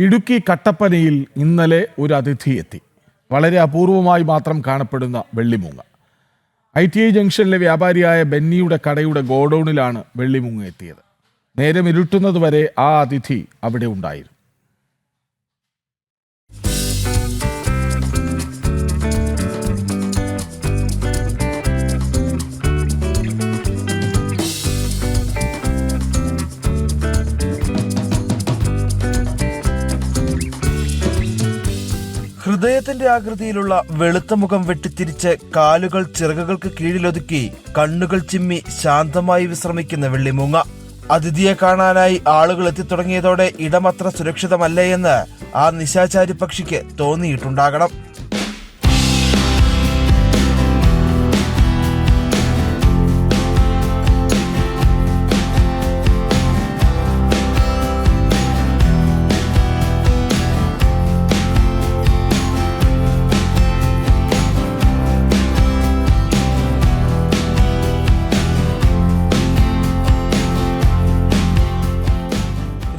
ഇടുക്കി കട്ടപ്പനയിൽ ഇന്നലെ ഒരു അതിഥി എത്തി. വളരെ അപൂർവമായി മാത്രം കാണപ്പെടുന്ന വെള്ളിമൂങ്ങ. ITI ജംഗ്ഷനിലെ വ്യാപാരിയായ ബെന്നിയുടെ കടയുടെ ഗോഡൌണിലാണ് വെള്ളിമൂങ്ങ എത്തിയത്. നേരം ഇരുട്ടുന്നതുവരെ ആ അതിഥി അവിടെ ഉണ്ടായിരുന്നു. ഹൃദയത്തിന്റെ ആകൃതിയിലുള്ള വെളുത്ത മുഖം വെട്ടിത്തിരിച്ച് കാലുകൾ ചിറകുകൾക്ക് കീഴിലൊതുക്കി കണ്ണുകൾ ചിമ്മി ശാന്തമായി വിശ്രമിക്കുന്ന വെള്ളിമൂങ്ങ. അതിഥിയെ കാണാനായി ആളുകൾ എത്തിത്തുടങ്ങിയതോടെ ഇടമത്ര സുരക്ഷിതമല്ലേ എന്ന് ആ നിശാചാരി പക്ഷിക്ക് തോന്നിയിട്ടുണ്ടാകണം.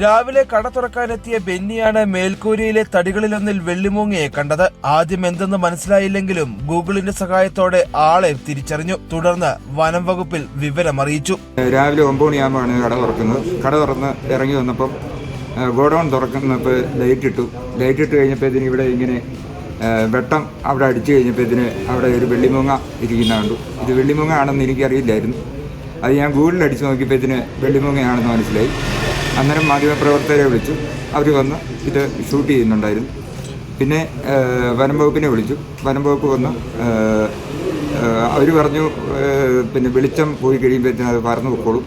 രാവിലെ കട തുറക്കാനെത്തിയ ബെന്നിയാണ് മേൽക്കൂരയിലെ തടികളിലൊന്നിൽ വെള്ളിമൂങ്ങയെ കണ്ടത്. ആദ്യം എന്തെന്ന് മനസ്സിലായില്ലെങ്കിലും ഗൂഗിളിന്റെ സഹായത്തോടെ ആളെ തിരിച്ചറിഞ്ഞു. തുടർന്ന് വനം വകുപ്പിൽ വിവരമറിയിച്ചു. രാവിലെ 9 മണിയാകുമ്പോഴാണ് കട തുറക്കുന്നത്. കട തുറന്ന് ഇറങ്ങി വന്നപ്പം ഗോഡൌൺ തുറക്കുന്നപ്പോൾ ലൈറ്റ് ഇട്ട് കഴിഞ്ഞപ്പോൾ ഇവിടെ ഇങ്ങനെ വെട്ടം അവിടെ അടിച്ചു കഴിഞ്ഞപ്പോൾ അവിടെ ഒരു വെള്ളിമൂങ്ങ ഇരിക്കുന്ന കണ്ടു. ഇത് വെള്ളിമൂങ്ങ ആണെന്ന് എനിക്കറിയില്ലായിരുന്നു. അത് ഞാൻ ഗൂഗിളിൽ അടിച്ചു നോക്കിയപ്പോൾ വെള്ളിമൂങ്ങയാണെന്ന് മനസ്സിലായി. അന്നേരം മാധ്യമപ്രവർത്തകരെ വിളിച്ചു. അവർ വന്ന് ഇത് ഷൂട്ട് ചെയ്യുന്നുണ്ടായിരുന്നു. പിന്നെ വനം വകുപ്പിനെ വിളിച്ചു. വനം വകുപ്പ് വന്ന് അവർ പറഞ്ഞു പിന്നെ വെളിച്ചം പോയി കഴിയുമ്പോഴത്തേനും അത് പറന്നു പൊക്കോളും,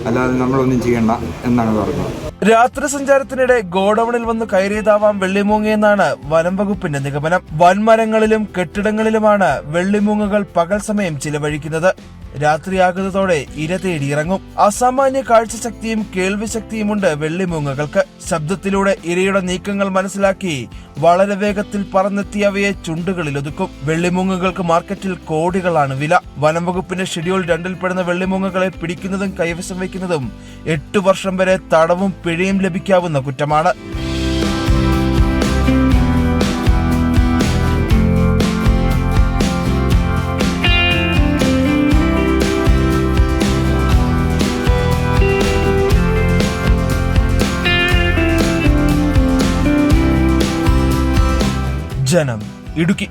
അല്ലാതെ നമ്മളൊന്നും ചെയ്യണ്ട എന്നാണ് പറഞ്ഞത്. രാത്രി സഞ്ചാരത്തിനിടെ ഗോഡൌണിൽ വന്ന് കയറിയതാവാം വെള്ളിമൂങ്ങയെന്നാണ് വനം വകുപ്പിന്റെ നിഗമനം. വൻമരങ്ങളിലും കെട്ടിടങ്ങളിലുമാണ് വെള്ളിമൂങ്ങകൾ പകൽ സമയം ചിലവഴിക്കുന്നത്. രാത്രിയാകുന്നതോടെ ഇര തേടിയിറങ്ങും. അസാമാന്യ കാഴ്ചശക്തിയും കേൾവിശക്തിയുമുണ്ട് വെള്ളിമൂങ്ങകൾക്ക്. ശബ്ദത്തിലൂടെ ഇരയുടെ നീക്കങ്ങൾ മനസ്സിലാക്കി വളരെ വേഗത്തിൽ പറന്നെത്തിയവയെ ചുണ്ടുകളിൽ ഒതുക്കും. വെള്ളിമൂങ്ങകൾക്ക് മാർക്കറ്റിൽ കോടികളാണ് വില. വനം വകുപ്പിന്റെ ഷെഡ്യൂൾ 2 പെടുന്ന വെള്ളിമൂങ്ങകളെ പിടിക്കുന്നതും കൈവശം വയ്ക്കുന്നതും 8 വർഷം വരെ തടവും പിഴയും ലഭിക്കാവുന്ന കുറ്റമാണ്. ജനം, ഇടുക്കി.